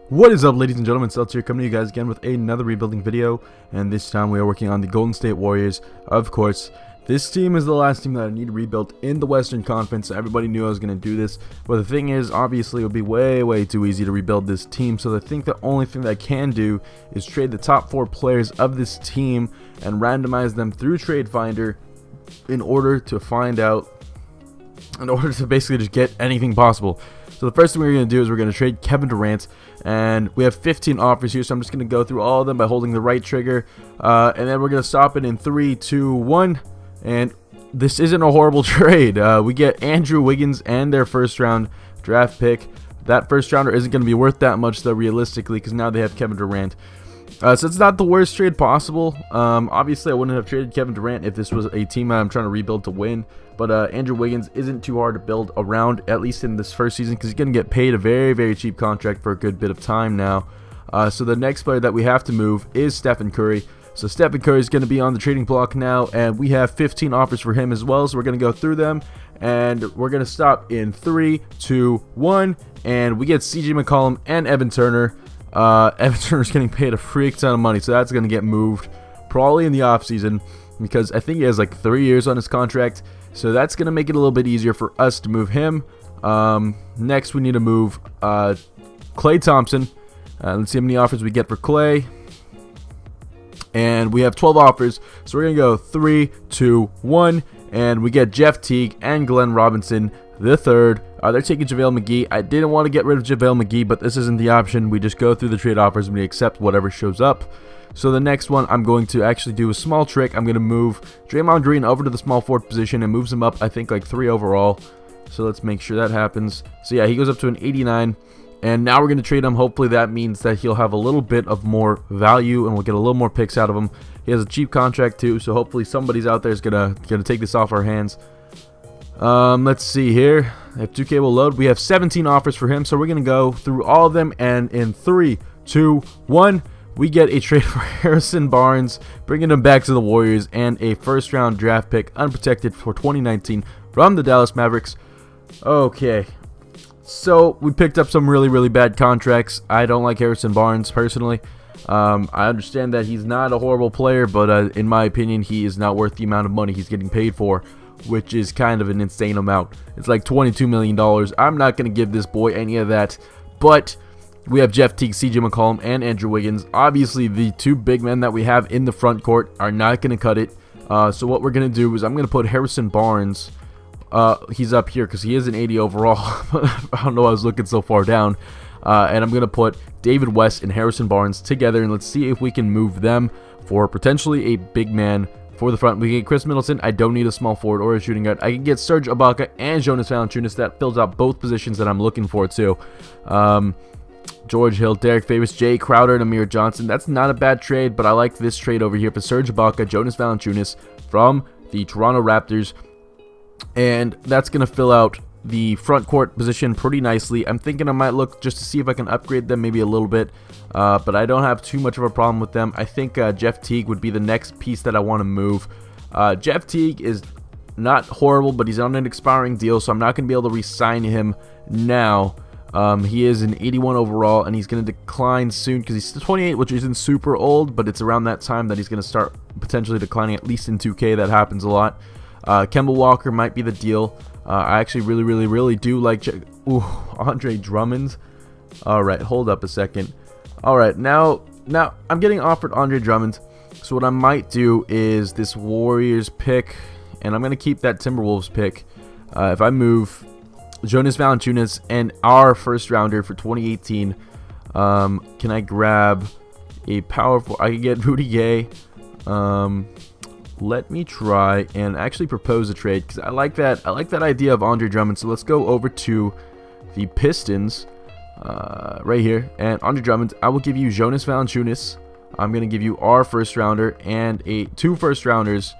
What is up, ladies and gentlemen? Celts here, coming to you guys again with another rebuilding video, and this time we are working on the Golden State Warriors. Of course, this team is the last team that I need to rebuild in the Western Conference. Everybody knew I was going to do this, but the thing is, obviously it would be way too easy to rebuild this team, so I think the only thing that I can do is trade the top 4 players of this team and randomize them through Trade Finder in order to basically just get anything possible. So the first thing we're going to do is we're going to trade Kevin Durant, and we have 15 offers here, so I'm just going to go through all of them by holding the right trigger, and then we're going to stop it in 3, 2, 1, and this isn't a horrible trade. We get Andrew Wiggins and their first round draft pick. That first rounder isn't going to be worth that much though, realistically, because now they have Kevin Durant. So it's not the worst trade possible. Obviously I wouldn't have traded Kevin Durant if this was a team I'm trying to rebuild to win, but Andrew Wiggins isn't too hard to build around, at least in this first season, because he's going to get paid a very cheap contract for a good bit of time now. So the next player that we have to move is Stephen Curry. So Stephen Curry is going to be on the trading block now, and we have 15 offers for him as well, so we're going to go through them, and we're going to stop in 3, 2, 1, and we get CJ McCollum and Evan Turner. Evan Turner's getting paid a freak ton of money, so that's going to get moved probably in the offseason, because I think he has like 3 years on his contract, so that's going to make it a little bit easier for us to move him. Next we need to move Klay Thompson. Let's see how many offers we get for Klay. And we have 12 offers, so we're going to go 3, 2, 1, and we get Jeff Teague and Glenn Robinson the third. They're taking JaVale McGee. I didn't want to get rid of JaVale McGee, but this isn't the option. We just go through the trade offers and we accept whatever shows up. So the next one, I'm going to actually do a small trick. I'm going to move Draymond Green over to the small forward position and moves him up, I think, like 3 overall. So let's make sure that happens. So yeah, he goes up to an 89. And now we're going to trade him. Hopefully that means that he'll have a little bit of more value and we'll get a little more picks out of him. He has a cheap contract too, so hopefully somebody's out there is gonna take this off our hands. Let's see here. If 2K will load, we have 17 offers for him, so we're going to go through all of them, and in 3, 2, 1, we get a trade for Harrison Barnes, bringing him back to the Warriors, and a first round draft pick unprotected for 2019 from the Dallas Mavericks. Okay. So we picked up some really bad contracts. I don't like Harrison Barnes personally. I understand that he's not a horrible player, but in my opinion, he is not worth the amount of money he's getting paid for, which is kind of an insane amount. It's like $22 million. I'm not going to give this boy any of that, but we have Jeff Teague, CJ McCollum, and Andrew Wiggins. Obviously, the 2 big men that we have in the front court are not going to cut it. So what we're going to do is I'm going to put Harrison Barnes. He's up here because he is an 80 overall. I don't know why I was looking so far down. And I'm going to put David West and Harrison Barnes together, and let's see if we can move them for potentially a big man for the front. We get Chris Middleton. I don't need a small forward or a shooting guard. I can get Serge Ibaka and Jonas Valanciunas. That fills out both positions that I'm looking for too. George Hill, Derek Favors, Jay Crowder, and Amir Johnson. That's not a bad trade, but I like this trade over here for Serge Ibaka, Jonas Valanciunas from the Toronto Raptors. And that's going to fill out the front court position pretty nicely. I'm thinking I might look just to see if I can upgrade them maybe a little bit, but I don't have too much of a problem with them. I think Jeff Teague would be the next piece that I want to move. Jeff Teague is not horrible, but he's on an expiring deal, so I'm not going to be able to re-sign him now. He is an 81 overall, and he's going to decline soon because he's 28, which isn't super old, but it's around that time that he's going to start potentially declining, at least in 2K. That happens a lot. Kemba Walker might be the deal. I actually really do like Andre Drummond. Alright, hold up a second. Alright, now I'm getting offered Andre Drummond. So what I might do is this Warriors pick, and I'm going to keep that Timberwolves pick. If I move Jonas Valanciunas and our first rounder for 2018, can I grab a powerful... I can get Rudy Gay. Let me try and actually propose a trade because I like that idea of Andre Drummond. So let's go over to the Pistons right here, and Andre Drummond, I will give you Jonas Valanciunas. I'm going to give you our first rounder and 2 first rounders.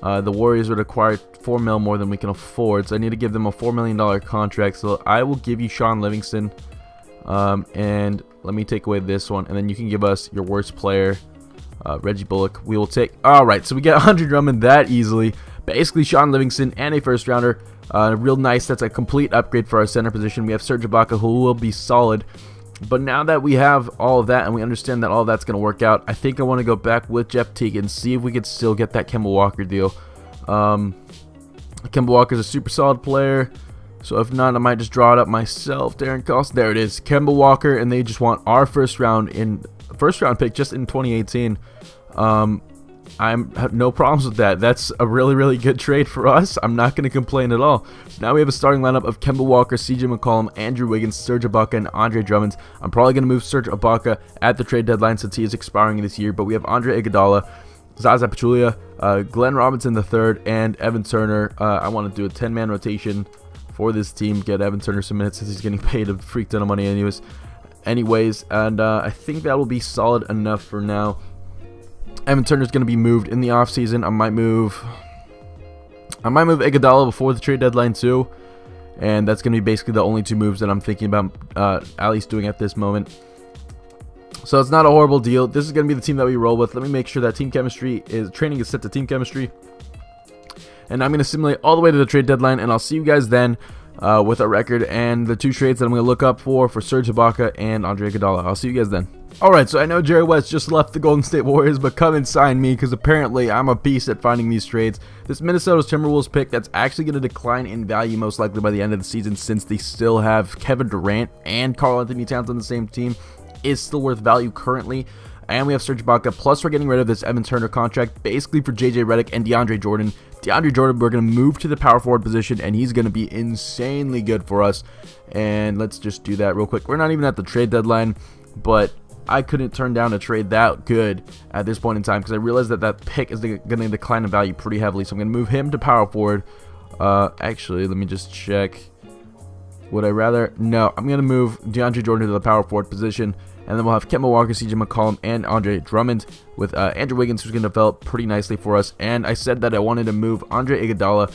The Warriors would acquire $4 million more than we can afford, so I need to give them a $4 million contract. So I will give you Sean Livingston, and let me take away this one, and then you can give us your worst player. Reggie Bullock, we will take. Alright, so we get Andre Drummond that easily. Basically, Sean Livingston and a first rounder. Real nice. That's a complete upgrade for our center position. We have Serge Ibaka, who will be solid. But now that we have all of that and we understand that all of that's going to work out, I think I want to go back with Jeff Teague and see if we could still get that Kemba Walker deal. Kemba Walker is a super solid player, so if not, I might just draw it up myself. Darren Collison, there it is, Kemba Walker, and they just want our first round pick just in 2018. I have no problems with that. That's a really good trade for us. I'm not going to complain at all. So now we have a starting lineup of Kemba Walker, CJ McCollum, Andrew Wiggins, Serge Ibaka, and Andre Drummond. I'm probably going to move Serge Ibaka at the trade deadline since he is expiring this year, but we have Andre Iguodala, Zaza Pachulia, Glenn Robinson III, and Evan Turner. I want to do a 10-man rotation for this team, get Evan Turner some minutes since he's getting paid a freak ton of money anyways, and I think that will be solid enough for now. Evan Turner is going to be moved in the offseason. I might move Iguodala before the trade deadline too, and that's going to be basically the only two moves that I'm thinking about at least doing at this moment. So it's not a horrible deal. This is going to be the team that we roll with. Let me make sure that training is set to team chemistry, and I'm going to simulate all the way to the trade deadline, and I'll see you guys then with our record and the two trades that I'm going to look up for Serge Ibaka and Andre Iguodala. I'll see you guys then. Alright, so I know Jerry West just left the Golden State Warriors, but come and sign me because apparently I'm a beast at finding these trades. This Minnesota Timberwolves pick that's actually going to decline in value most likely by the end of the season since they still have Kevin Durant and Karl Anthony Towns on the same team is still worth value currently. And we have Serge Ibaka, plus we're getting rid of this Evan Turner contract basically for JJ Redick and DeAndre Jordan. DeAndre Jordan, we're going to move to the power forward position, and he's going to be insanely good for us. And let's just do that real quick. We're not even at the trade deadline, but I couldn't turn down a trade that good at this point in time because I realized that that pick is going to decline in value pretty heavily. So I'm going to move him to power forward. Actually, let me just check. Would I rather? No, I'm going to move DeAndre Jordan to the power forward position. And then we'll have Kemba Walker, CJ McCollum, and Andre Drummond with Andrew Wiggins, who's going to develop pretty nicely for us. And I said that I wanted to move Andre Iguodala,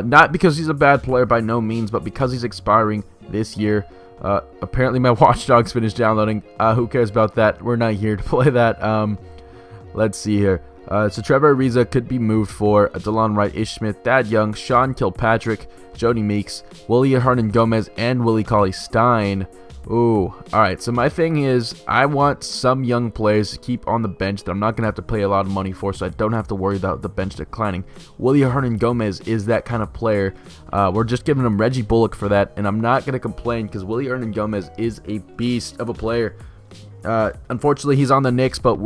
not because he's a bad player by no means, but because he's expiring this year. Apparently my Watchdogs finished downloading. Who cares about that? We're not here to play that. Let's see here. So Trevor Ariza could be moved for DeLon Wright, Ish Smith, Thad Young, Sean Kilpatrick, Jody Meeks, Willie Hernangomez, and Willie Cauley-Stein. Ooh, alright, so my thing is, I want some young players to keep on the bench that I'm not going to have to pay a lot of money for, so I don't have to worry about the bench declining. Willie Hernangomez is that kind of player. We're just giving him Reggie Bullock for that, and I'm not going to complain because Willie Hernangomez is a beast of a player. Unfortunately, he's on the Knicks, but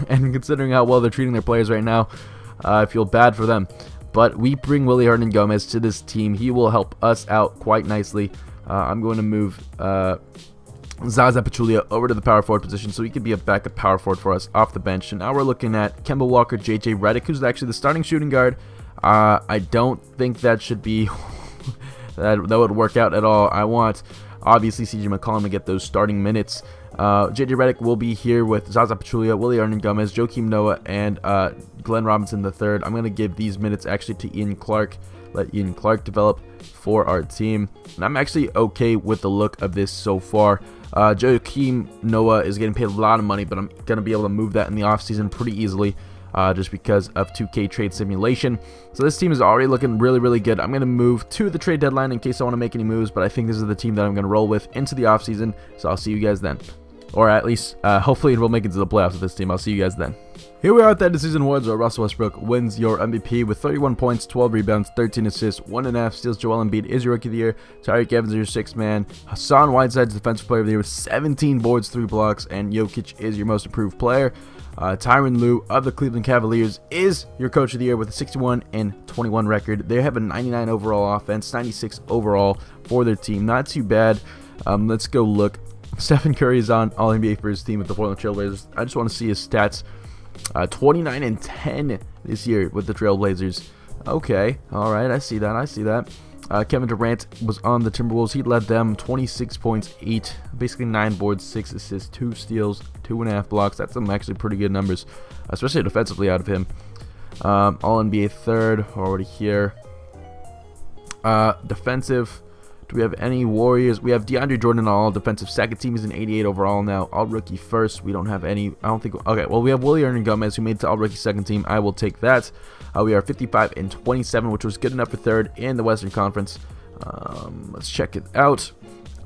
and considering how well they're treating their players right now, I feel bad for them. But we bring Willie Hernangomez to this team. He will help us out quite nicely. I'm going to move Zaza Pachulia over to the power forward position so he could be a backup power forward for us off the bench. And now we're looking at Kemba Walker, JJ Redick, who's actually the starting shooting guard. I don't think that should be that would work out at all. I want obviously CJ McCollum to get those starting minutes. JJ Redick will be here with Zaza Pachulia, Willie Hernangomez, Joakim Noah, and Glenn Robinson III. I'm going to give these minutes actually to Ian Clark. Let Ian Clark develop for our team. And I'm actually okay with the look of this so far. Joakim Noah is getting paid a lot of money, but I'm going to be able to move that in the offseason pretty easily just because of 2K trade simulation. So this team is already looking really good. I'm going to move to the trade deadline in case I want to make any moves, but I think this is the team that I'm going to roll with into the offseason. So I'll see you guys then. Or at least, hopefully we'll make it to the playoffs with this team. I'll see you guys then. Here we are at the end of season awards where Russell Westbrook wins your MVP with 31 points, 12 rebounds, 13 assists, 1.5 steals. Joel Embiid is your Rookie of the Year. Tyreek Evans is your 6th man. Hassan Whiteside's Defensive Player of the Year with 17 boards, 3 blocks. And Jokic is your Most Improved Player. Tyronn Lue of the Cleveland Cavaliers is your Coach of the Year with a 61-21 record. They have a 99 overall offense, 96 overall for their team. Not too bad. Let's go look. Stephen Curry is on All-NBA for his team with the Portland Trailblazers. I just want to see his stats. 29-10 this year with the Trailblazers. Okay, all right, I see that. Kevin Durant was on the Timberwolves. He led them 26 points, 8, basically 9 boards, 6 assists, 2 steals, 2.5 blocks. That's some actually pretty good numbers, especially defensively out of him. All-NBA third, already here. Defensive. Do we have any Warriors? We have DeAndre Jordan on all defensive. Second team is an 88 overall now. All rookie first. We don't have any. I don't think. Okay, well, we have Willie Hernangomez who made it to all rookie second team. I will take that. We are 55-27, which was good enough for third in the Western Conference. Let's check it out.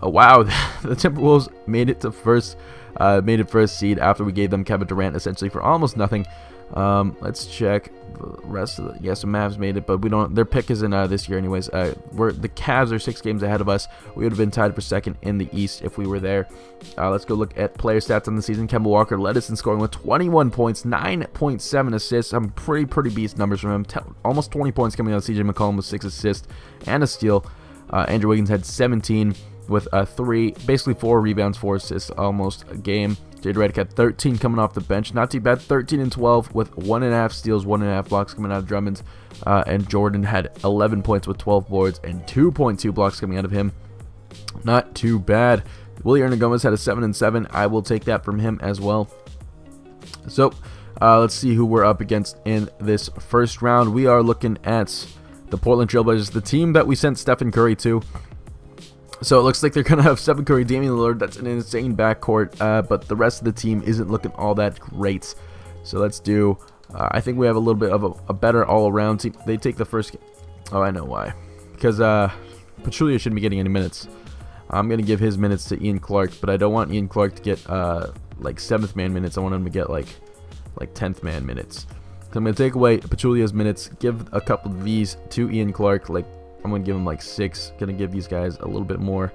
Oh wow, the Timberwolves made it first seed after we gave them Kevin Durant essentially for almost nothing. Let's check the rest of the. Yes, the Mavs made it, but we don't. Their pick isn't this year, anyways. The Cavs are 6 games ahead of us. We would have been tied for second in the East if we were there. Let's go look at player stats on the season. Kemba Walker led us in scoring with 21 points, 9.7 assists. Some pretty beast numbers from him. Almost 20 points coming out of CJ McCollum with 6 assists and a steal. Andrew Wiggins had 17 with 4 rebounds, 4 assists, almost a game. J.J. Redick had 13 coming off the bench. Not too bad. 13 and 12 with 1.5 steals, 1.5 blocks coming out of Drummond's. And Jordan had 11 points with 12 boards and 2.2 blocks coming out of him. Not too bad. Willie Gomez had a 7 and 7. I will take that from him as well. So let's see who we're up against in this first round. We are looking at the Portland Trailblazers, the team that we sent Stephen Curry to. So it looks like they're going to have Stephen Curry, Damian Lillard. That's an insane backcourt, but the rest of the team isn't looking all that great. So let's do, I think we have a little bit of a better all-around team. They take the first game. Oh, I know why. Because Pachulia shouldn't be getting any minutes. I'm going to give his minutes to Ian Clark, but I don't want Ian Clark to get like 7th man minutes. I want him to get like 10th man minutes. So I'm going to take away Pachulia's minutes, give a couple of these to Ian Clark, like I'm going to give him like 6. Going to give these guys a little bit more.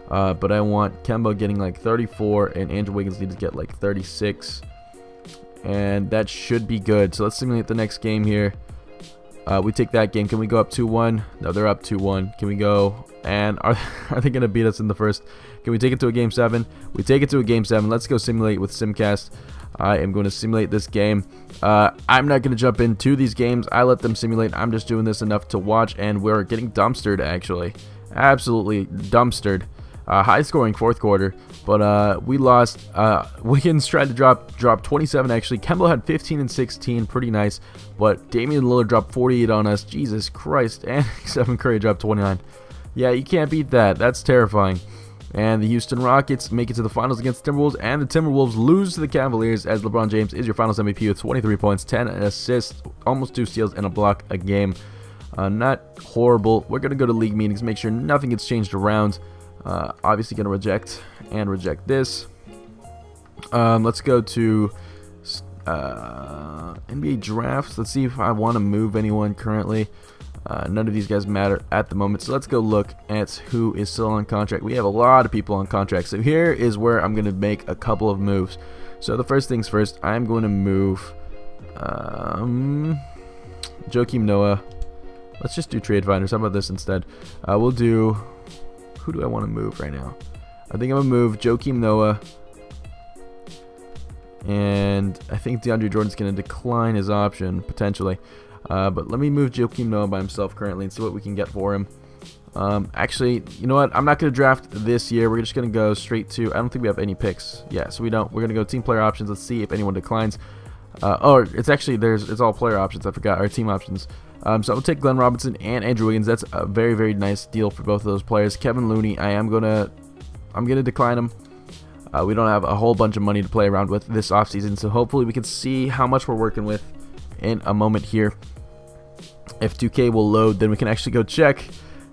But I want Kemba getting like 34 and Andrew Wiggins needs to get like 36. And that should be good. So let's simulate the next game here. We take that game. Can we go up 2-1? No, they're up 2-1. Can we go? And are they going to beat us in the first? Can we take it to a game 7? We take it to a game 7. Let's go simulate with Simcast. I am going to simulate this game. I'm not going to jump into these games. I let them simulate. I'm just doing this enough to watch, and we're getting dumpstered, actually. Absolutely dumpstered. High scoring fourth quarter, but we lost. Wiggins tried to drop 27, actually. Kemba had 15 and 16, pretty nice, but Damian Lillard dropped 48 on us. Jesus Christ, and Stephen Curry dropped 29. Yeah, you can't beat that. That's terrifying. And the Houston Rockets make it to the finals against the Timberwolves, and the Timberwolves lose to the Cavaliers as LeBron James is your finals MVP with 23 points, 10 assists, almost 2 steals, and a block a game. Not horrible. We're going to go to league meetings, make sure nothing gets changed around. Obviously going to reject this. Let's go to NBA drafts. Let's see if I want to move anyone currently. None of these guys matter at the moment, so let's go look at who is still on contract. We have a lot of people on contract, so here is where I'm going to make a couple of moves. So the first things first, I'm going to move Joakim Noah. Let's just do trade finders. How about this instead? We'll do, who do I want to move right now? I think I'm going to move Joakim Noah, and I think DeAndre Jordan's going to decline his option potentially. But let me move Joakim Noah by himself currently and see what we can get for him. Actually, you know what? I'm not going to draft this year. We're just going to go straight to... I don't think we have any picks. Yeah, so we don't. We're going to go team player options. Let's see if anyone declines. It's actually... It's all player options. I forgot. Our team options. So I'll take Glenn Robinson and Andrew Wiggins. That's a very, very nice deal for both of those players. Kevin Looney, I'm going to decline him. We don't have a whole bunch of money to play around with this offseason, so hopefully we can see how much we're working with in a moment here. If 2K will load, then we can actually go check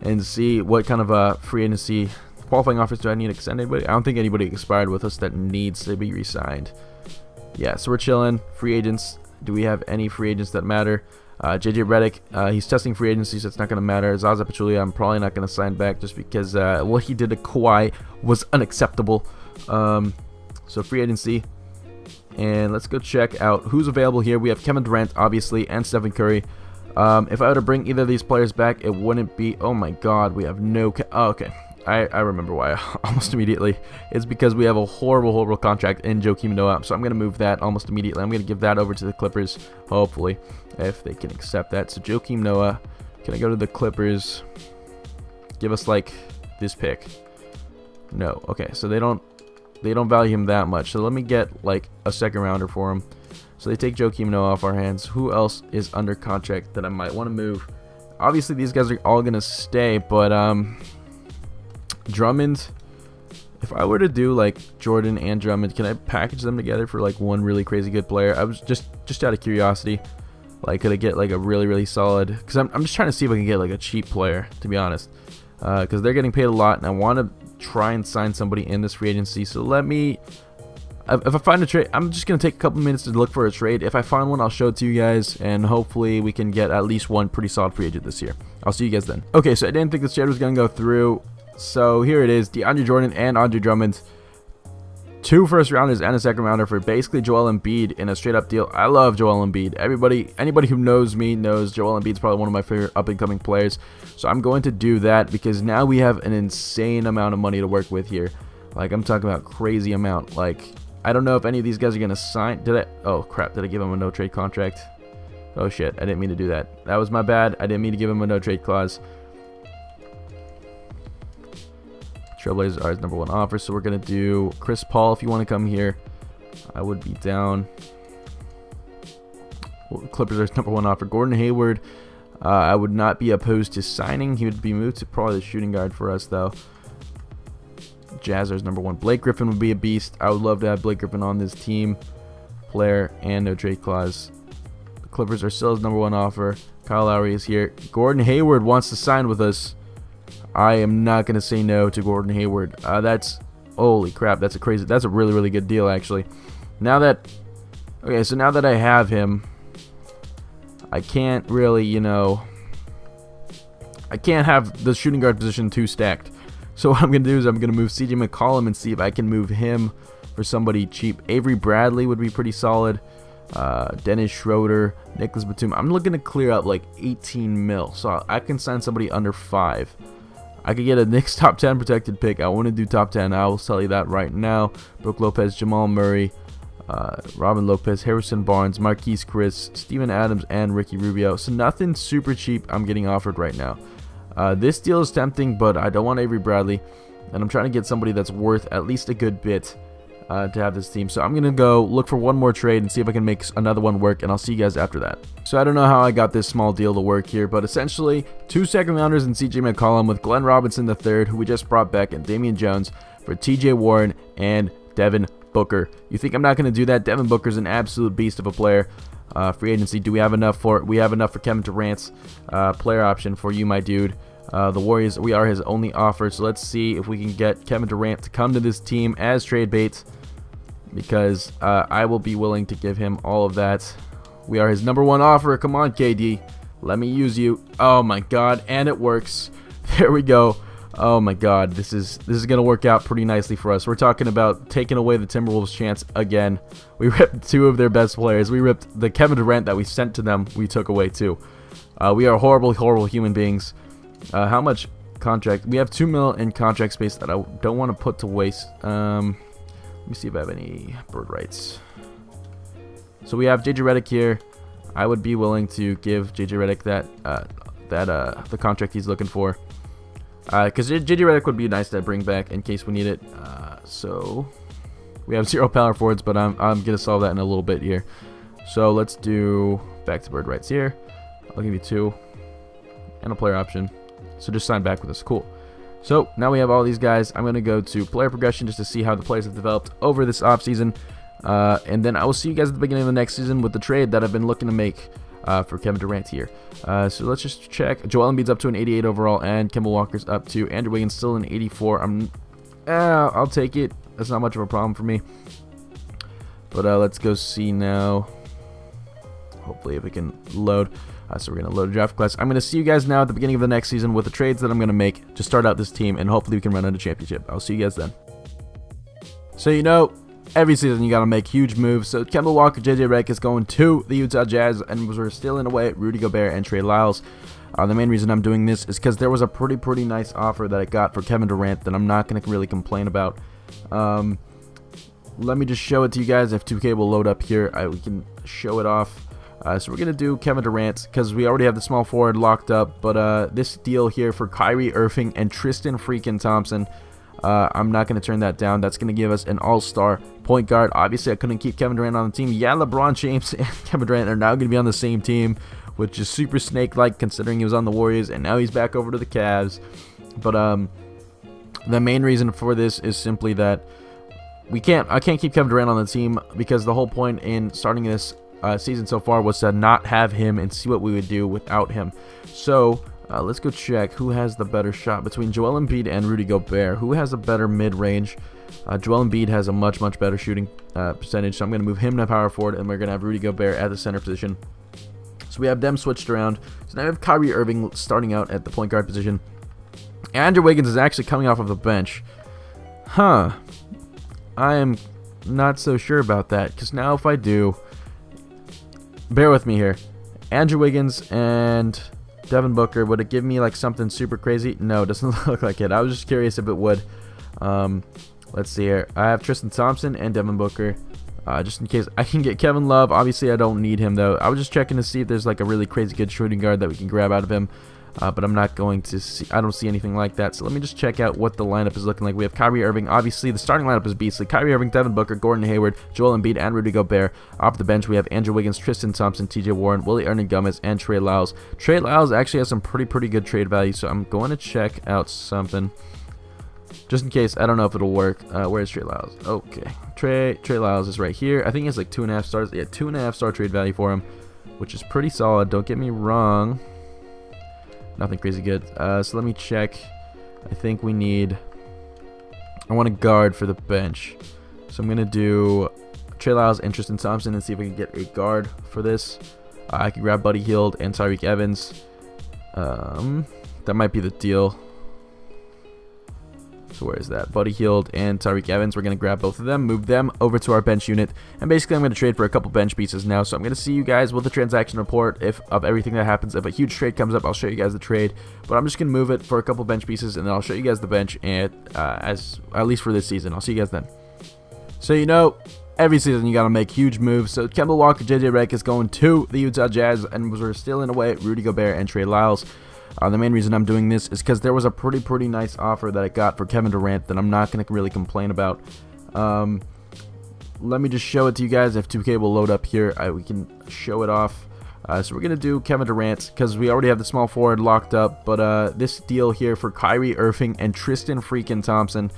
and see what kind of free agency qualifying offers do I need to extend anybody. I don't think anybody expired with us that needs to be re-signed. Yeah, so we're chilling. Free agents. Do we have any free agents that matter? JJ Redick, he's testing free agency, so it's not going to matter. Zaza Pachulia, I'm probably not going to sign back just because what he did to Kawhi was unacceptable. So free agency. And let's go check out who's available here. We have Kevin Durant, obviously, and Stephen Curry. If I were to bring either of these players back, it wouldn't be... Oh my god, we have no... Oh, okay. I remember why almost immediately. It's because we have a horrible contract in Joakim Noah. So I'm going to move that almost immediately. I'm going to give that over to the Clippers, hopefully, if they can accept that. So Joakim Noah, can I go to the Clippers? Give us, like, this pick. No. Okay, so they don't value him that much. So let me get, like, a second rounder for him. So they take Joakim Noah off our hands. Who else is under contract that I might want to move? Obviously, these guys are all going to stay, but Drummond, if I were to do, like, Jordan and Drummond, can I package them together for, like, one really crazy good player? I was just out of curiosity. Like, could I get, like, a really solid... Because I'm just trying to see if I can get, like, a cheap player, to be honest. Because they're getting paid a lot, and I want to try and sign somebody in this free agency. So let me, if I find a trade, I'm just going to take a couple minutes to look for a trade. If I find one, I'll show it to you guys, and hopefully we can get at least one pretty solid free agent this year. I'll see you guys then. Okay, so I didn't think this trade was going to go through. So here it is, DeAndre Jordan and Andre Drummond. 2 first-rounders and a second-rounder for basically Joel Embiid in a straight-up deal. I love Joel Embiid. Anybody who knows me knows Joel Embiid's probably one of my favorite up-and-coming players. So I'm going to do that because now we have an insane amount of money to work with here. Like, I'm talking about crazy amount. Like, I don't know if any of these guys are going to sign. Oh, crap. Did I give him a no-trade contract? Oh, shit. I didn't mean to do that. That was my bad. I didn't mean to give him a no-trade clause. Trailblazers are his #1 offer, so we're going to do Chris Paul if you want to come here. I would be down. Well, Clippers are his #1 offer. Gordon Hayward, I would not be opposed to signing. He would be moved to probably the shooting guard for us, though. Jazz are his #1. Blake Griffin would be a beast. I would love to have Blake Griffin on this team. Player and no trade clause. The Clippers are still his #1 offer. Kyle Lowry is here. Gordon Hayward wants to sign with us. I am not going to say no to Gordon Hayward. Holy crap, that's a really, really good deal, actually. Now that I have him, I can't really, I can't have the shooting guard position too stacked. So what I'm going to do is I'm going to move CJ McCollum and see if I can move him for somebody cheap. Avery Bradley would be pretty solid. Dennis Schroeder, Nicholas Batum. I'm looking to clear up like 18 mil, so I can sign somebody under 5. I could get a Knicks top 10 protected pick. I want to do top 10. I will tell you that right now. Brook Lopez, Jamal Murray, Robin Lopez, Harrison Barnes, Marquise Chris, Steven Adams, and Ricky Rubio. So nothing super cheap I'm getting offered right now. This deal is tempting, but I don't want Avery Bradley, and I'm trying to get somebody that's worth at least a good bit to have this team. So I'm going to go look for one more trade and see if I can make another one work, and I'll see you guys after that. So I don't know how I got this small deal to work here, but essentially 2 second-rounders and CJ McCollum with Glenn Robinson III, who we just brought back, and Damian Jones for TJ Warren and Devin Booker. You think I'm not going to do that? Devin Booker's an absolute beast of a player. Free agency, do we have enough for it? We have enough for Kevin Durant's player option for you, my dude. The Warriors, we are his only offer, so let's see if we can get Kevin Durant to come to this team as trade bait, because I will be willing to give him all of that. We are his #1 offer. Come on, KD. Let me use you. Oh, my God, and it works. There we go. Oh, my God. This is going to work out pretty nicely for us. We're talking about taking away the Timberwolves' chance again. We ripped 2 of their best players. We ripped the Kevin Durant that we sent to them. We took away, too. We are horrible, horrible human beings. How much contract? We have 2 mil in contract space that I don't want to put to waste. Let me see if I have any bird rights. So we have JJ Redick here. I would be willing to give JJ Redick the contract he's looking for, because JJ Redick would be nice to bring back in case we need it. So we have 0 power forwards, but I'm gonna solve that in a little bit here. So let's do back to bird rights here. I'll give you 2 and a player option. So just sign back with us. Cool. So now we have all these guys. I'm going to go to player progression just to see how the players have developed over this offseason. And then I will see you guys at the beginning of the next season with the trade that I've been looking to make for Kevin Durant here. So let's just check. Joel Embiid's up to an 88 overall, and Kemba Walker's up to Andrew Wiggins still an 84. I'll take it. That's not much of a problem for me. But let's go see now. Hopefully if we can load. So we're going to load a draft class. I'm going to see you guys now at the beginning of the next season with the trades that I'm going to make to start out this team, and hopefully we can run into championship. I'll see you guys then. So every season you got to make huge moves. So Kemba Walker, JJ Redick is going to the Utah Jazz, and we're stealing away Rudy Gobert and Trey Lyles. The main reason I'm doing this is because there was a pretty nice offer that I got for Kevin Durant that I'm not going to really complain about. Let me just show it to you guys. If 2K will load up here, we can show it off. So we're going to do Kevin Durant because we already have the small forward locked up. But this deal here for Kyrie Irving and Tristan freaking Thompson, I'm not going to turn that down. That's going to give us an all-star point guard. Obviously, I couldn't keep Kevin Durant on the team. Yeah, LeBron James and Kevin Durant are now going to be on the same team, which is super snake-like considering he was on the Warriors, and now he's back over to the Cavs. But the main reason for this is simply that I can't keep Kevin Durant on the team because the whole point in starting this season so far was to not have him and see what we would do without him. So Let's go check who has the better shot between Joel Embiid and Rudy Gobert. Who has a better mid-range? Joel Embiid has a much better shooting percentage, so I'm going to move him to power forward, and we're going to have Rudy Gobert at the center position. So we have them switched around. So now we have Kyrie Irving starting out at the point guard position. Andrew Wiggins is actually coming off of the bench. I am not so sure about that, because now if I do, bear with me here. Andrew Wiggins and Devin Booker, would it give me like something super crazy? No, it doesn't look like it. I was just curious if it would. Let's see here. I have Tristan Thompson and Devin Booker, just in case I can get Kevin Love. Obviously, I don't need him though. I was just checking to see if there's like a really crazy good shooting guard that we can grab out of him. But I'm not going to see. I don't see anything like that. So let me just check out what the lineup is looking like. We have Kyrie Irving. Obviously, the starting lineup is beastly. Kyrie Irving, Devin Booker, Gordon Hayward, Joel Embiid, and Rudy Gobert. Off the bench, we have Andrew Wiggins, Tristan Thompson, TJ Warren, Willie Hernangomez, and Trey Lyles. Trey Lyles actually has some pretty good trade value. So I'm going to check out something just in case. I don't know if it'll work. Where's Trey Lyles? Okay, Trey Lyles is right here. I think he has like 2.5 stars. Yeah, 2.5 star trade value for him, which is pretty solid. Don't get me wrong. Nothing crazy good. So let me check. I think we need. I want a guard for the bench, so I'm gonna do Trey Lyles and Tristan Thompson and see if I can get a guard for this. I can grab Buddy Hield and Tyreke Evans. That might be the deal. So where is that? Buddy Hield and Tyreke Evans. We're going to grab both of them, move them over to our bench unit, and basically I'm going to trade for a couple bench pieces now. So I'm going to see you guys with the transaction report of everything that happens. If a huge trade comes up, I'll show you guys the trade, but I'm just going to move it for a couple bench pieces, and then I'll show you guys the bench, and at least for this season. I'll see you guys then. So every season you got to make huge moves. So Kemba Walker, JJ Redick is going to the Utah Jazz, and we're still in a way Rudy Gobert and Trey Lyles. The main reason I'm doing this is because there was a pretty nice offer that I got for Kevin Durant that I'm not going to really complain about. Let me just show it to you guys. If 2K will load up here, we can show it off. So we're going to do Kevin Durant because we already have the small forward locked up. But this deal here for Kyrie Irving and Tristan freaking Thompson,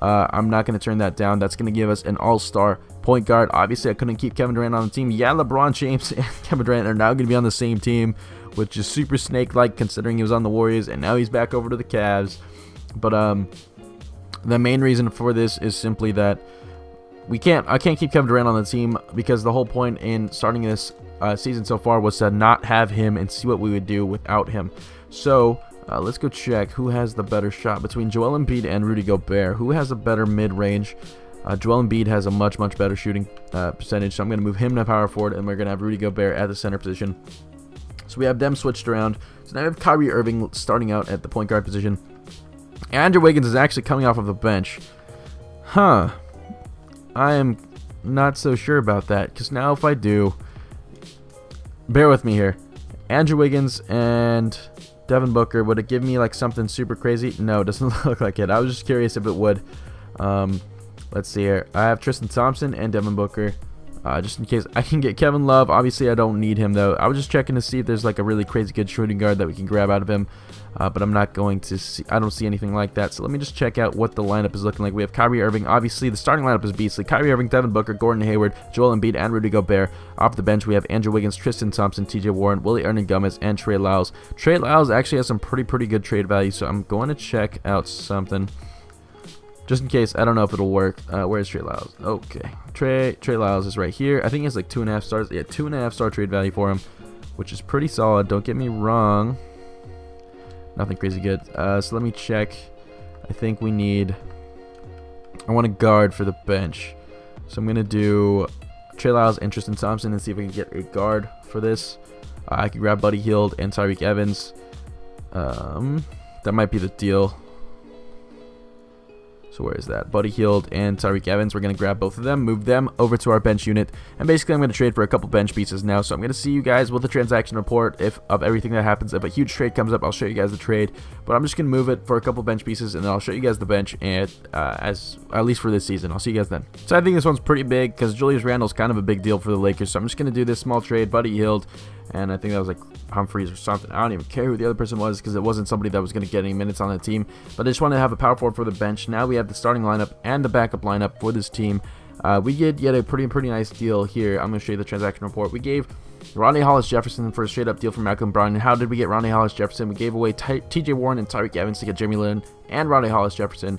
I'm not going to turn that down. That's going to give us an all-star point guard. Obviously, I couldn't keep Kevin Durant on the team. Yeah, LeBron James and Kevin Durant are now going to be on the same team, which is super snake-like considering he was on the Warriors and now he's back over to the Cavs. But the main reason for this is simply that I can't keep Kevin Durant on the team because the whole point in starting this season so far was to not have him and see what we would do without him. So let's go check who has the better shot between Joel Embiid and Rudy Gobert. Who has a better mid-range? Joel Embiid has a much better shooting percentage, so I'm going to move him to power forward, and we're going to have Rudy Gobert at the center position. So we have them switched around. So now we have Kyrie Irving starting out at the point guard position. Andrew Wiggins is actually coming off of the bench. I am not so sure about that, because now if I do, bear with me here. Andrew Wiggins and Devin Booker, would it give me like something super crazy? No, it doesn't look like it. I was just curious if it would. Let's see here. I have Tristan Thompson and Devin Booker, just in case I can get Kevin Love. Obviously, I don't need him though. I was just checking to see if there's like a really crazy good shooting guard that we can grab out of him. But I'm not going to see. I don't see anything like that. So let me just check out what the lineup is looking like. We have Kyrie Irving. Obviously, the starting lineup is beastly. Kyrie Irving, Devin Booker, Gordon Hayward, Joel Embiid, and Rudy Gobert. Off the bench, we have Andrew Wiggins, Tristan Thompson, TJ Warren, Willie Hernangomez, and Trey Lyles. Trey Lyles actually has some pretty good trade value. So I'm going to check out something just in case. I don't know if it'll work. Where's Trey Lyles? Okay, Trey Lyles is right here. I think he has like 2.5 stars. Yeah, 2.5 star trade value for him, which is pretty solid. Don't get me wrong. Nothing crazy good. So let me check. I think we need. I want a guard for the bench, so I'm gonna do Trey Lyles and Tristan Thompson and see if we can get a guard for this. I can grab Buddy Hield and Tyreke Evans. That might be the deal. So where is that? Buddy Hield and Tyreke Evans. We're going to grab both of them, move them over to our bench unit, and basically I'm going to trade for a couple bench pieces now. So I'm going to see you guys with the transaction report of everything that happens. If a huge trade comes up, I'll show you guys the trade, but I'm just going to move it for a couple bench pieces, and then I'll show you guys the bench, and at least for this season. I'll see you guys then. So I think this one's pretty big because Julius Randle's kind of a big deal for the Lakers. So I'm just going to do this small trade, Buddy Hield, and I think that was like Humphreys or something. I don't even care who the other person was because it wasn't somebody that was going to get any minutes on the team. But I just wanted to have a power forward for the bench. Now we have the starting lineup and the backup lineup for this team. We did get a pretty nice deal here. I'm going to show you the transaction report. We gave Ronnie Hollis-Jefferson for a straight-up deal for Malcolm Brogdon. How did we get Ronnie Hollis-Jefferson? We gave away T.J. Warren and Tyreek Evans to get Jeremy Lin and Ronnie Hollis-Jefferson.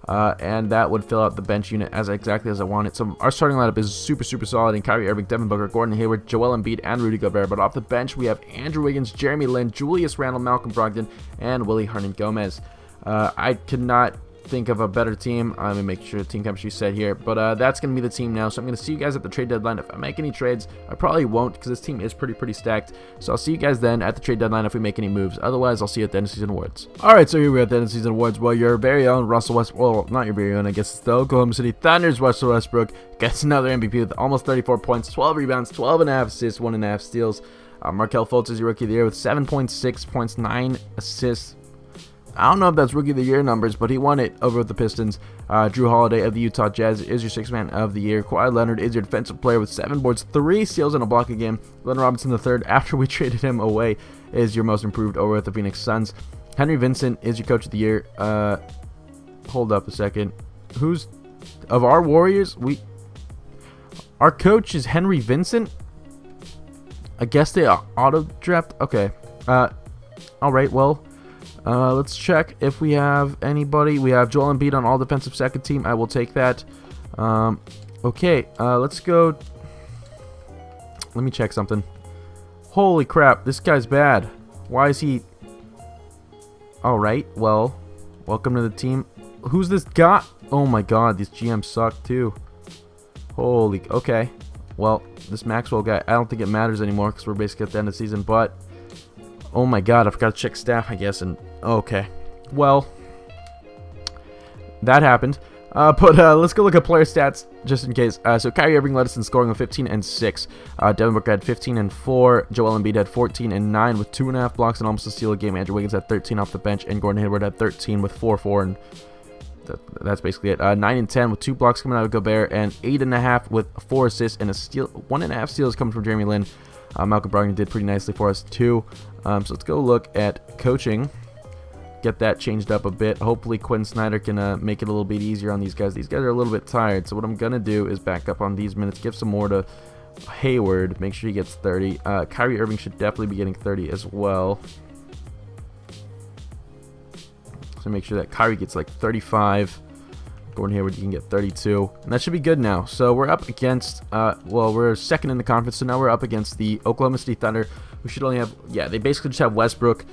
And that would fill out the bench unit exactly as I wanted. So our starting lineup is super solid in Kyrie Irving, Devin Booker, Gordon Hayward, Joel Embiid, and Rudy Gobert. But off the bench, we have Andrew Wiggins, Jeremy Lin, Julius Randle, Malcolm Brogdon, and Willie Hernan-Gomez. I cannot think of a better team. I'm gonna make sure the team chemistry is set here, but that's gonna be the team now. So I'm gonna see you guys at the trade deadline. If I make any trades, I probably won't because this team is pretty stacked. So I'll see you guys then at the trade deadline if we make any moves. Otherwise, I'll see you at the end of season awards. All right, so here we are at the end of season awards. Well, your very own Russell Westbrook, well, not your very own, I guess it's the Oklahoma City Thunder's Russell Westbrook gets another MVP with almost 34 points, 12 rebounds, 12.5 assists, 1.5 steals. Markelle Fultz is your rookie of the year with 7.6 points, 9 assists. I don't know if that's Rookie of the Year numbers, but he won it over with the Pistons. Drew Holiday of the Utah Jazz is your Sixth Man of the Year. Kawhi Leonard is your Defensive Player with 7 boards, 3 steals, and a block a game. Glenn Robinson III, after we traded him away, is your Most Improved over with the Phoenix Suns. Henry Vincent is your Coach of the Year. Hold up a second. Who's of our Warriors? Our coach is Henry Vincent. I guess they auto-draft. Okay. All right. Well. Let's check if we have anybody. We have Joel Embiid on all defensive second team. I will take that. Okay, let's go. Let me check something. Holy crap, this guy's bad. Why is he... Alright, well, welcome to the team. Who's this guy? Oh my god, these GMs suck too. Holy... Okay. Well, this Maxwell guy, I don't think it matters anymore because we're basically at the end of the season, but... Oh my god, I forgot to check staff, I guess, and... Okay. Well, that happened. But let's go look at player stats, just in case. So Kyrie Irving led us in scoring with 15 and 6. Devin Booker had 15 and 4. Joel Embiid had 14 and 9 with 2.5 blocks and almost a steal a game. Andrew Wiggins had 13 off the bench, and Gordon Hayward had 13 with 4, and that's basically it. 9 and 10 with 2 blocks coming out of Gobert, and 8.5 with 4 assists and a steal. 1.5 steals coming from Jeremy Lin. Malcolm Brogdon did pretty nicely for us too. So let's go look at coaching. Get that changed up a bit. Hopefully Quinn Snyder can make it a little bit easier on these guys. These guys are a little bit tired, so what I'm going to do is back up on these minutes, give some more to Hayward, make sure he gets 30. Kyrie Irving should definitely be getting 30 as well. So make sure that Kyrie gets like 35. Gordon Hayward, you can get 32. And that should be good now. So we're up against, well, we're second in the conference, so now we're up against the Oklahoma City Thunder, who should only have, yeah, they basically just have Westbrook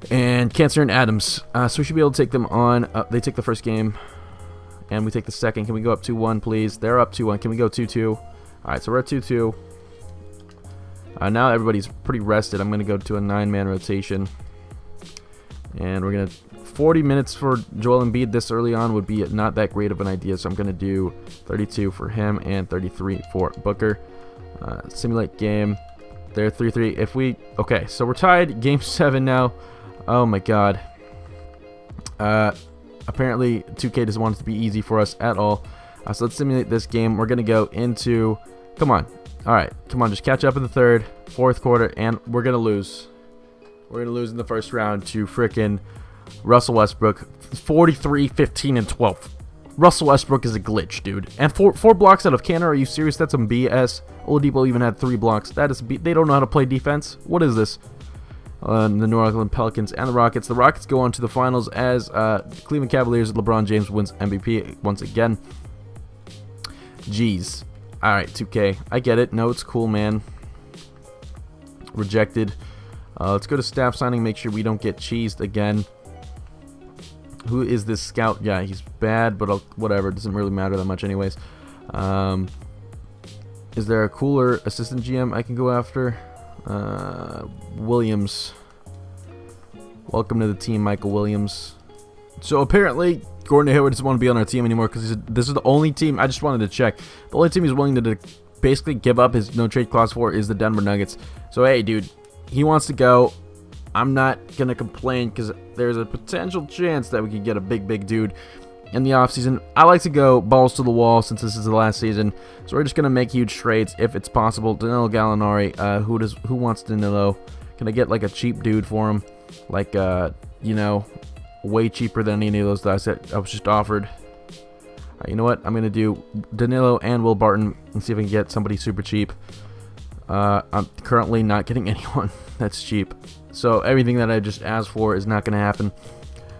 and Cancer and Adams, so we should be able to take them on. They take the first game, and we take the second. Can we go up 2-1, please? They're up 2-1. Can we go 2-2? All right, so we're at 2-2. Now everybody's pretty rested. I'm going to go to a 9-man rotation, and we're going to 40 minutes for Joel Embiid this early on would be not that great of an idea, so I'm going to do 32 for him and 33 for Booker. Simulate game. They're 3-3. If we... Okay, so we're tied. Game 7 now. Oh my god. Apparently 2K doesn't want it to be easy for us at all. So let's simulate this game. We're going to go into... Come on. Alright, come on. Just catch up in the third, fourth quarter, and we're going to lose. We're going to lose in the first round to frickin' Russell Westbrook. 43, 15, and 12. Russell Westbrook is a glitch, dude. And four blocks out of Canner. Are you serious? That's some BS. Oladipo even had 3 blocks. That is they don't know how to play defense. What is this? The New Orleans Pelicans and the Rockets. The Rockets go on to the finals as Cleveland Cavaliers. LeBron James wins MVP once again. Jeez. All right, 2K. I get it. No, it's cool, man. Rejected. Let's go to staff signing. Make sure we don't get cheesed again. Who is this scout guy? He's bad, but whatever. It doesn't really matter that much anyways. Is there a cooler assistant GM I can go after? Williams. Welcome to the team, Michael Williams. So apparently Gordon Hayward doesn't want to be on our team anymore because this is the only team. I just wanted to check. The only team he's willing to basically give up his no trade clause for is the Denver Nuggets. So hey, dude, he wants to go. I'm not gonna complain because there's a potential chance that we could get a big dude in the offseason. I like to go balls to the wall since this is the last season, so we're just gonna make huge trades if it's possible. Danilo Gallinari, who wants Danilo? Can I get like a cheap dude for him, like you know, way cheaper than any of those that I was just offered? You know what? I'm gonna do Danilo and Will Barton and see if I can get somebody super cheap. I'm currently not getting anyone that's cheap. So everything that I just asked for is not going to happen.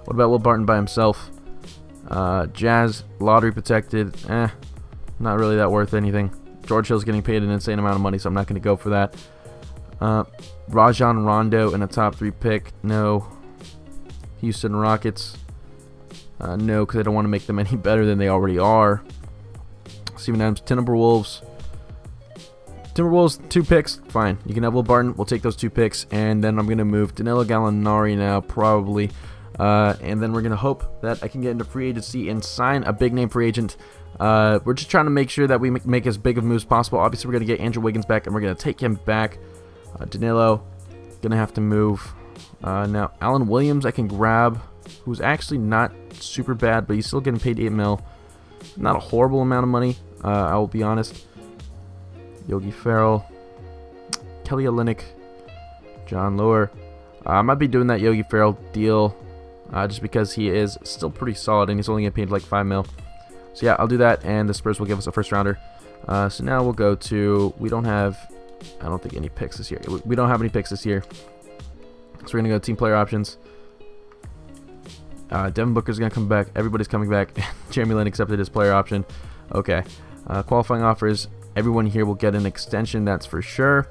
What about Will Barton by himself? Jazz, lottery protected. Not really that worth anything. George Hill's getting paid an insane amount of money, so I'm not going to go for that. Rajon Rondo in a top 3 pick. No. Houston Rockets. No, because I don't want to make them any better than they already are. Steven Adams, Timberwolves. Timberwolves, 2 picks. Fine. You can have Will Barton. We'll take those 2 picks. And then I'm going to move Danilo Gallinari now, probably. And then we're going to hope that I can get into free agency and sign a big name free agent. We're just trying to make sure that we make as big of moves possible. Obviously, we're going to get Andrew Wiggins back, and we're going to take him back. Danilo, going to have to move. Now, Alan Williams I can grab, who's actually not super bad, but he's still getting paid $8 million. Not a horrible amount of money, I will be honest. Yogi Ferrell, Kelly Olynyk, John Lower. I might be doing that Yogi Ferrell deal just because he is still pretty solid, and he's only getting paid like $5 million. So yeah, I'll do that, and the Spurs will give us a first rounder. So now we'll go to, we don't have, I don't think any picks this year. We don't have any picks this year. So we're going to go team player options. Devin Booker's going to come back. Everybody's coming back. Jeremy Lin accepted his player option. Okay. Qualifying offers. Everyone here will get an extension, that's for sure.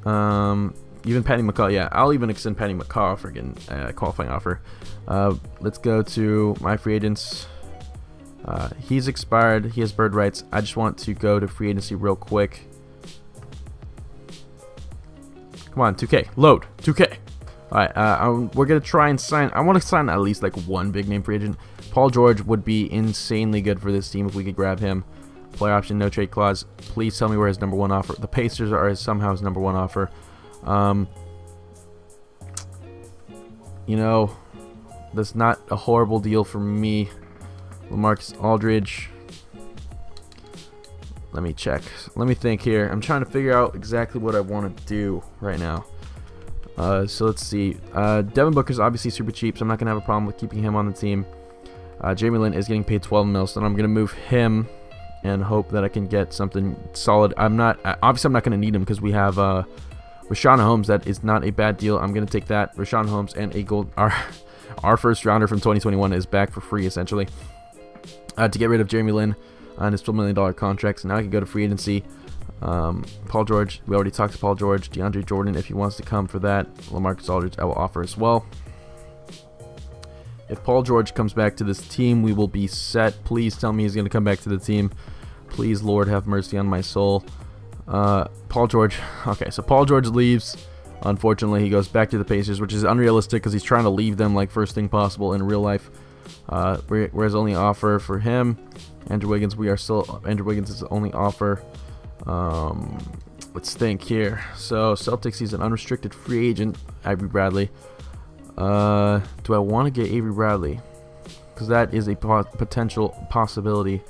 Even Patty McCaw. Yeah, I'll even extend Patty McCaw for getting a qualifying offer. Let's go to my free agents. He's expired. He has bird rights. I just want to go to free agency real quick. Come on, 2K. Load. 2K. Alright, we're going to try and sign. I want to sign at least like one big name free agent. Paul George would be insanely good for this team if we could grab him. Player option, no trade clause. Please tell me where his number 1 offer. The Pacers are somehow his number 1 offer. You know, that's not a horrible deal for me. LaMarcus Aldridge. Let me check. Let me think here. I'm trying to figure out exactly what I want to do right now. So let's see. Devin Booker's obviously super cheap, so I'm not going to have a problem with keeping him on the team. Jeremy Lin is getting paid $12 million, so I'm going to move him and hope that I can get something solid. Obviously I'm not going to need him because we have Rashawn Holmes. That is not a bad deal. I'm going to take that. Rashawn Holmes and a gold. Our first rounder from 2021 is back for free, essentially. To get rid of Jeremy Lin on his $12 million contract. So now I can go to free agency. Paul George, we already talked to Paul George. DeAndre Jordan, if he wants to come for that. LaMarcus Aldridge, I will offer as well. If Paul George comes back to this team, we will be set. Please tell me he's going to come back to the team. Please, Lord, have mercy on my soul. Paul George. Okay, so Paul George leaves. Unfortunately, he goes back to the Pacers, which is unrealistic because he's trying to leave them like first thing possible in real life. Whereas only offer for him, Andrew Wiggins. Andrew Wiggins is the only offer. Let's think here. So Celtics, he's an unrestricted free agent. Avery Bradley. Do I want to get Avery Bradley? Because that is a potential possibility.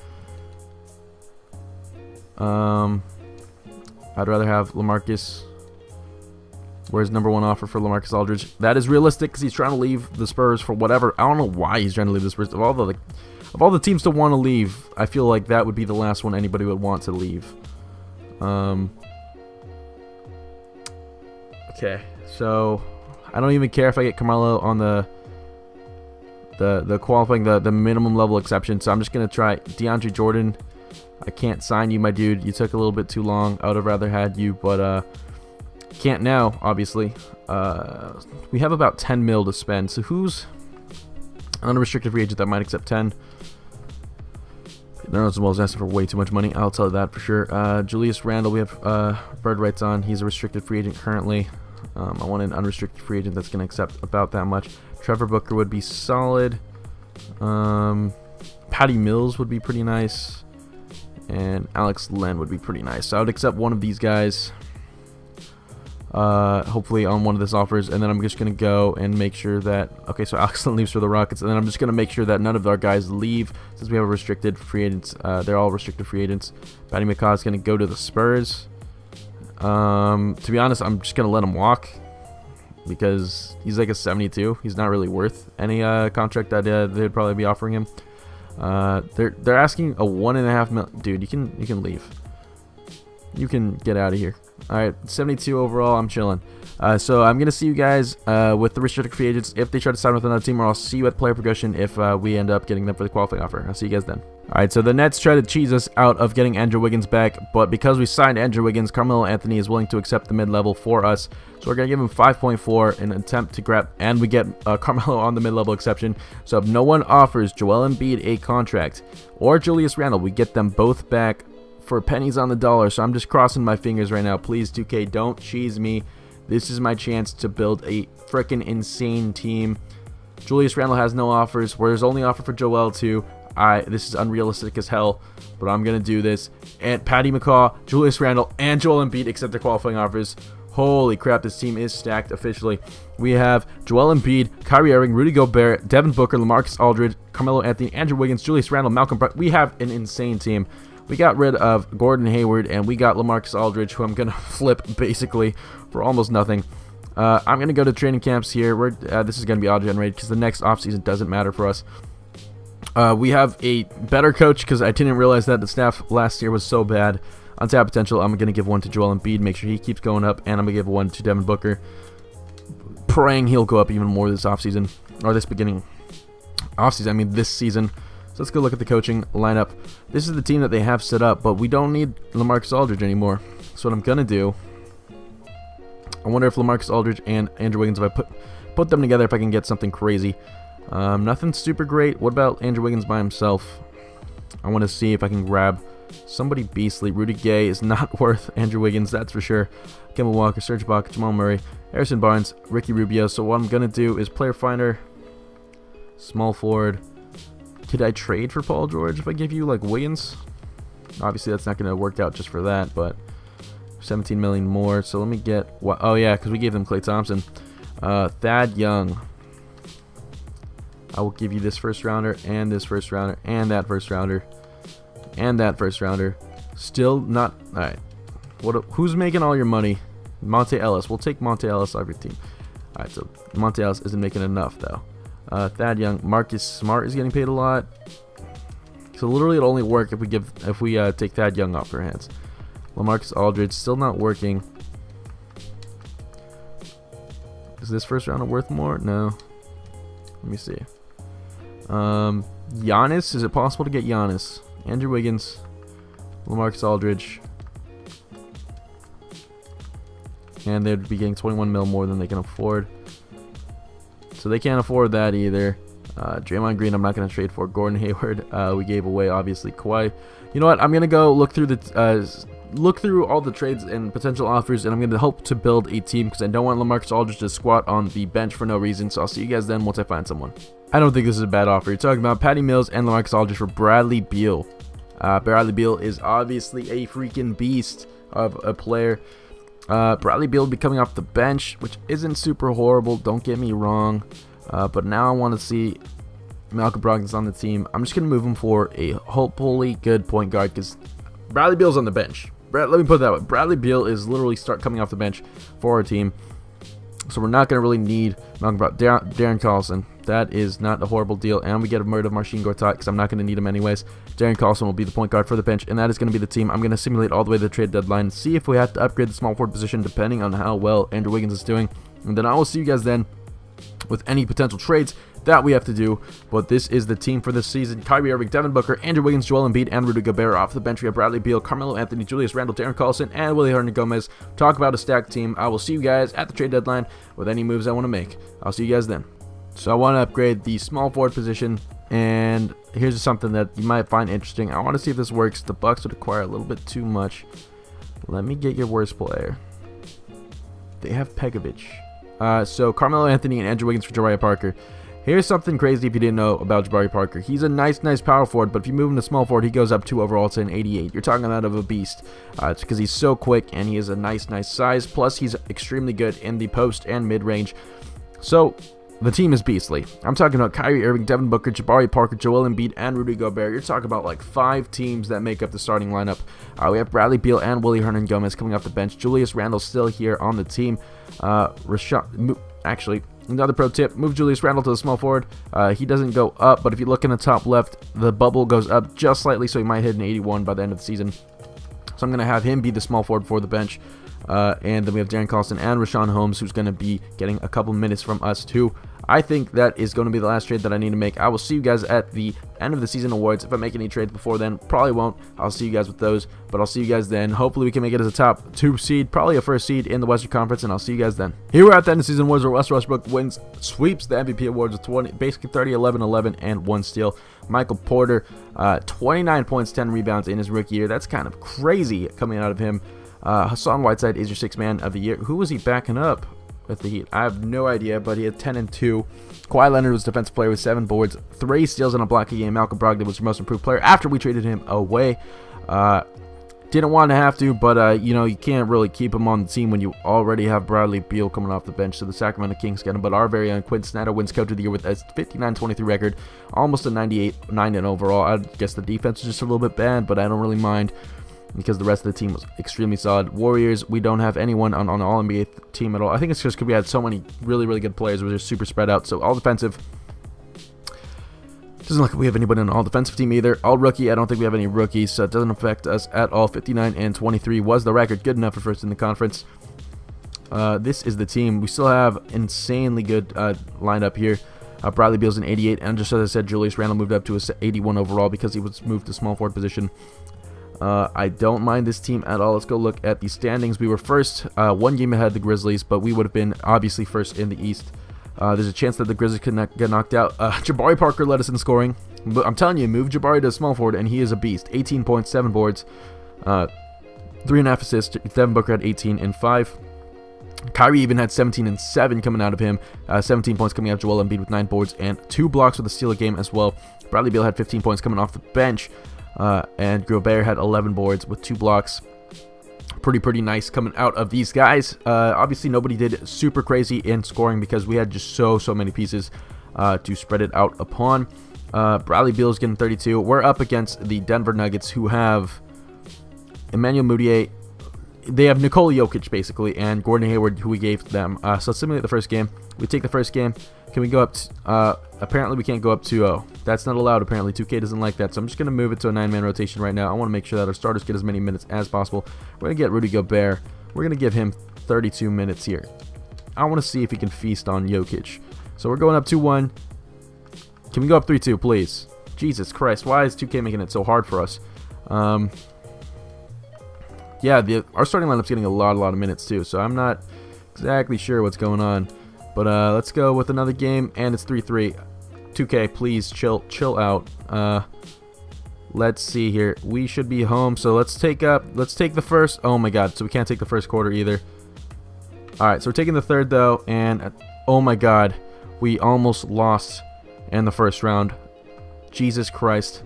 I'd rather have LaMarcus. Where's number 1 offer for LaMarcus Aldridge? That is realistic because he's trying to leave the Spurs for whatever. I don't know why he's trying to leave the Spurs. Of all the teams to want to leave, I feel like that would be the last one anybody would want to leave. Okay, so I don't even care if I get Carmelo on the qualifying the minimum level exception. So I'm just gonna try DeAndre Jordan. I can't sign you, my dude. You took a little bit too long. I would have rather had you, but can't now, obviously. We have about 10 mil to spend. So who's an unrestricted free agent that might accept 10? Nerlens Noel is asking for way too much money. I'll tell you that for sure. Julius Randle, we have bird rights on. He's a restricted free agent currently. I want an unrestricted free agent that's going to accept about that much. Trevor Booker would be solid. Patty Mills would be pretty nice. And Alex Len would be pretty nice. So I would accept one of these guys. Hopefully on one of these offers. And then I'm just going to go and make sure that... Okay, so Alex Len leaves for the Rockets. And then I'm just going to make sure that none of our guys leave. Since we have a restricted free agents. They're all restricted free agents. Patty McCaw is going to go to the Spurs. To be honest, I'm just going to let him walk. Because he's like a 72. He's not really worth any contract that they'd probably be offering him. They're asking a $1.5 million. Dude, you can leave. You can get out of here. Alright, 72 overall. I'm chilling. So I'm going to see you guys with the restricted free agents if they try to sign with another team, or I'll see you at player progression if we end up getting them for the qualifying offer. I'll see you guys then. Alright, so the Nets try to cheese us out of getting Andrew Wiggins back, but because we signed Andrew Wiggins, Carmelo Anthony is willing to accept the mid-level for us. So we're going to give him 5.4 in an attempt to grab, and we get Carmelo on the mid-level exception. So if no one offers Joel Embiid a contract or Julius Randle, we get them both back for pennies on the dollar. So I'm just crossing my fingers right now. Please, 2K, don't cheese me. This is my chance to build a freaking insane team. Julius Randle has no offers. Where's only offer for Joel too. This is unrealistic as hell, but I'm gonna do this. And Patty McCaw, Julius Randle, and Joel Embiid accept their qualifying offers. Holy crap, this team is stacked officially. We have Joel Embiid, Kyrie Irving, Rudy Gobert, Devin Booker, LaMarcus Aldridge, Carmelo Anthony, Andrew Wiggins, Julius Randle, Malcolm Brogdon. We have an insane team. We got rid of Gordon Hayward, and we got LaMarcus Aldridge, who I'm going to flip basically for almost nothing. I'm going to go to training camps here. This is going to be auto-generated because the next offseason doesn't matter for us. We have a better coach because I didn't realize that the staff last year was so bad. Untapped potential, I'm going to give one to Joel Embiid, make sure he keeps going up, and I'm going to give one to Devin Booker, praying he'll go up even more this offseason, or this beginning offseason, I mean this season. So let's go look at the coaching lineup. This is the team that they have set up, but we don't need LaMarcus Aldridge anymore. So what I'm going to do, I wonder if LaMarcus Aldridge and Andrew Wiggins, if I put them together, if I can get something crazy. Nothing super great. What about Andrew Wiggins by himself? I want to see if I can grab somebody beastly. Rudy Gay is not worth Andrew Wiggins, that's for sure. Kemba Walker, Serge Ibaka, Jamal Murray, Harrison Barnes, Ricky Rubio. So what I'm going to do is player finder, small forward. Could I trade for Paul George if I give you like Wiggins? Obviously that's not going to work out just for that, but 17 million more. So let me get what? Oh yeah, because we gave them Klay Thompson. Thad Young. I will give you this first rounder and this first rounder and that first rounder and that first rounder. Still not. All right. Who's making all your money? Monte Ellis. We'll take Monte Ellis off your team. All right. So Monte Ellis isn't making enough though. Thad Young. Marcus Smart is getting paid a lot. So literally it'll only work if we take Thad Young off our hands. LaMarcus Aldridge still not working. Is this first rounder worth more? No. Let me see. Giannis. Is it possible to get Giannis? Andrew Wiggins, LaMarcus Aldridge, and they'd be getting 21 mil more than they can afford. So they can't afford that either. Draymond Green, I'm not going to trade for. Gordon Hayward, we gave away, obviously. Kawhi. You know what? I'm going to go look through all the trades and potential offers, and I'm going to hope to build a team because I don't want LaMarcus Aldridge to squat on the bench for no reason. So I'll see you guys then once I find someone. I don't think this is a bad offer. You're talking about Patty Mills and LaMarcus Aldridge for Bradley Beal. Bradley Beal is obviously a freaking beast of a player. Bradley Beal will be coming off the bench, which isn't super horrible, don't get me wrong. But now I want to see Malcolm Brogdon's on the team. I'm just going to move him for a hopefully good point guard because Bradley Beal's on the bench. Let me put it that way. Bradley Beal is literally coming off the bench for our team. So we're not going to really need Malcolm Brogdon. Darren Collison. That is not a horrible deal. And we get rid of Marcin Gortat because I'm not going to need him anyways. Darren Collison will be the point guard for the bench. And that is going to be the team. I'm going to simulate all the way to the trade deadline. See if we have to upgrade the small forward position depending on how well Andrew Wiggins is doing. And then I will see you guys then with any potential trades that we have to do. But this is the team for this season. Kyrie Irving, Devin Booker, Andrew Wiggins, Joel Embiid, and Rudy Gobert. Off the bench we have Bradley Beal, Carmelo Anthony, Julius Randle, Darren Collison, and Willie Hernangomez. Talk about a stacked team. I will see you guys at the trade deadline with any moves I want to make. I'll see you guys then. So I want to upgrade the small forward position, and here's something that you might find interesting. I want to see if this works. The Bucks would acquire a little bit too much. Let me get your worst player. They have Pegovic. So Carmelo Anthony and Andrew Wiggins for Jabari Parker. Here's something crazy if you didn't know about Jabari Parker. He's a nice power forward, but if you move him to small forward, he goes up 2 overall to an 88. You're talking about a beast. It's because he's so quick and he has a nice size. Plus, he's extremely good in the post and mid-range. So the team is beastly. I'm talking about Kyrie Irving, Devin Booker, Jabari Parker, Joel Embiid, and Rudy Gobert. You're talking about like 5 teams that make up the starting lineup. We have Bradley Beal and Willie Hernangomez coming off the bench. Julius Randle still here on the team. Actually, another pro tip, move Julius Randle to the small forward. He doesn't go up, but if you look in the top left, the bubble goes up just slightly, so he might hit an 81 by the end of the season. So So I'm going to have him be the small forward for the bench. And then we have Darren Collison and Rashawn Holmes, who's going to be getting a couple minutes from us too. I think that is going to be the last trade that I need to make. I will see you guys at the end of the season awards. If I make any trades before then, probably won't. I'll see you guys with those, but I'll see you guys then. Hopefully we can make it as a top 2 seed, probably a first seed in the Western Conference, and I'll see you guys then. Here we're at the end of the season awards, where Russell Westbrook sweeps the MVP awards with basically 30, 11, 11, and 1 steal. Michael Porter, 29 points, 10 rebounds in his rookie year. That's kind of crazy coming out of him. Hassan Whiteside is your 6th man of the year. Who was he backing up with the Heat? I have no idea, but he had 10 and 2. Kawhi Leonard was defensive player with 7 boards, 3 steals, and a block a game. Malcolm Brogdon was your most improved player after we traded him away. Didn't want to have to, but you know, you can't really keep him on the team when you already have Bradley Beal coming off the bench. So the Sacramento Kings get him, but our very own Quinn Snyder wins Coach of the Year with a 59-23 record, almost a 98-9 overall. I guess the defense is just a little bit bad, but I don't really mind, because the rest of the team was extremely solid. Warriors, we don't have anyone on the All-NBA team at all. I think it's just because we had so many really, really good players. We're just super spread out. So all defensive. Doesn't look like we have anybody on the all-defensive team either. All rookie, I don't think we have any rookies, so it doesn't affect us at all. 59-23 was the record. Good enough for first in the conference. This is the team. We still have insanely good lineup here. Bradley Beal's an 88, and just as I said, Julius Randle moved up to a 81 overall because he was moved to small forward position. I don't mind this team at all. Let's go look at the standings. We were first, 1 game ahead of the Grizzlies, but we would have been obviously first in the East. There's a chance that the Grizzlies could get knocked out. Jabari Parker led us in scoring. But I'm telling you, move Jabari to small forward, and he is a beast. 18 points, 7 boards, 3.5 assists. Devin Booker had 18 and 5. Kyrie even had 17 and 7 coming out of him. 17 points coming out of Joel Embiid with 9 boards and 2 blocks with a steal a game as well. Bradley Beal had 15 points coming off the bench. And Gobert had 11 boards with 2 blocks. Pretty nice coming out of these guys. Obviously, nobody did super crazy in scoring because we had just so many pieces to spread it out upon. Bradley Beal's getting 32. We're up against the Denver Nuggets, who have Emmanuel Mudiay. They have Nikola Jokic, basically, and Gordon Hayward, who we gave them. So let's simulate the first game. We take the first game. Can we go up to, apparently we can't go up 2-0. That's not allowed, apparently. 2K doesn't like that, so I'm just going to move it to a 9-man rotation right now. I want to make sure that our starters get as many minutes as possible. We're going to get Rudy Gobert. We're going to give him 32 minutes here. I want to see if he can feast on Jokic. So we're going up 2-1. Can we go up 3-2, please? Jesus Christ, why is 2K making it so hard for us? Yeah, our starting lineup's getting a lot of minutes too, so I'm not exactly sure what's going on. But let's go with another game, and it's 3-3. 2K, please chill out. Let's see here. We should be home, so let's take the first. Oh my God, so we can't take the first quarter either. All right, so we're taking the third though, and oh my God, we almost lost in the first round. Jesus Christ.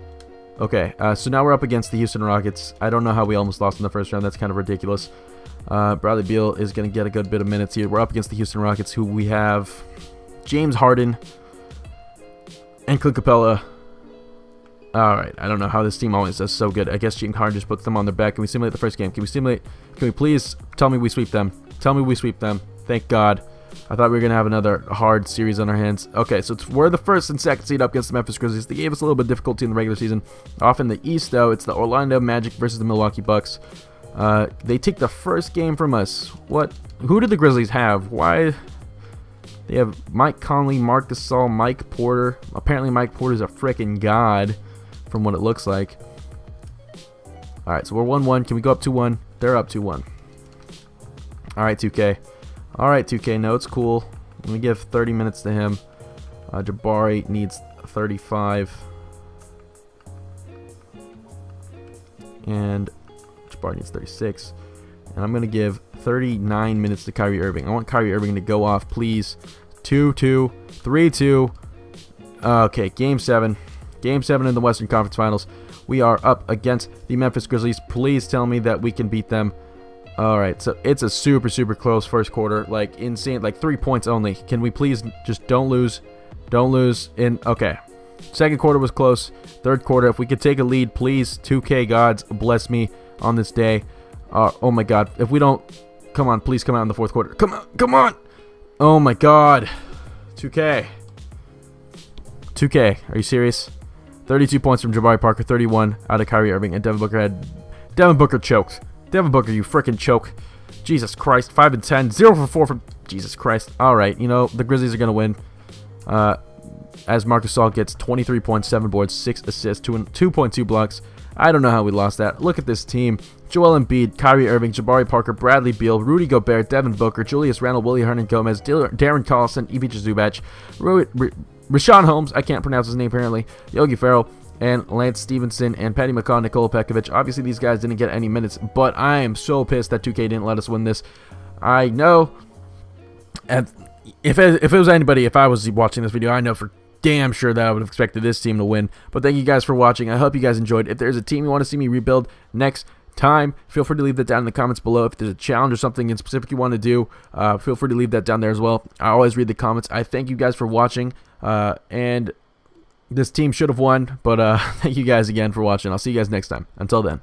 Okay, so now we're up against the Houston Rockets. I don't know how we almost lost in the first round. That's kind of ridiculous. Bradley Beal is going to get a good bit of minutes here. We're up against the Houston Rockets, who we have James Harden and Clint Capella. Alright, I don't know how this team always does so good. I guess James Harden just puts them on their back. Can we simulate the first game? Can we please tell me we sweep them? Tell me we sweep them. Thank God. I thought we were going to have another hard series on our hands. Okay, so we're the first and second seed up against the Memphis Grizzlies. They gave us a little bit of difficulty in the regular season. Off in the East, though, it's the Orlando Magic versus the Milwaukee Bucks. They take the first game from us. What? Who did the Grizzlies have? Why? They have Mike Conley, Marc Gasol, Mike Porter. Apparently Mike Porter's a freaking god from what it looks like. Alright, so we're 1-1. Can we go up 2-1? They're up 2-1. Alright, 2K. Alright, 2K. No, it's cool. Let me give 30 minutes to him. Jabari needs 35. And Jabari needs 36. And I'm going to give 39 minutes to Kyrie Irving. I want Kyrie Irving to go off, please. 2-2. 3-2. Okay, Game 7. Game 7 in the Western Conference Finals. We are up against the Memphis Grizzlies. Please tell me that we can beat them. Alright, so it's a super close first quarter. Like, insane. Like, 3 points only. Can we please just don't lose? Don't lose in... Okay. Second quarter was close. Third quarter, if we could take a lead, please. 2K gods, bless me on this day. Oh my God. If we don't... Come on, please come out in the fourth quarter. Come on, come on! Oh my God. 2K. 2K, are you serious? 32 points from Jabari Parker, 31 out of Kyrie Irving, and Devin Booker had Devin Booker choked. Devin Booker, you freaking choke. Jesus Christ. 5 and 10. 0 for 4 from... Jesus Christ. Alright, you know, the Grizzlies are going to win. As Marcus Gasol gets 23 points, 7 boards, 6 assists, 2.2 blocks. I don't know how we lost that. Look at this team. Joel Embiid, Kyrie Irving, Jabari Parker, Bradley Beal, Rudy Gobert, Devin Booker, Julius Randle, Willie Hernan-Gomez, Darren Collison, Ivica Zubac, Rashawn Holmes, I can't pronounce his name apparently, Yogi Ferrell, and Lance Stevenson, and Patty McCaw, Nikola Pekovic. Obviously, these guys didn't get any minutes, but I am so pissed that 2K didn't let us win this. I know, and if it was anybody, if I was watching this video, I know for damn sure that I would have expected this team to win. But thank you guys for watching. I hope you guys enjoyed. If there's a team you want to see me rebuild next time, feel free to leave that down in the comments below. If there's a challenge or something in specific you want to do, feel free to leave that down there as well. I always read the comments. I thank you guys for watching, and this team should have won, but thank you guys again for watching. I'll see you guys next time. Until then.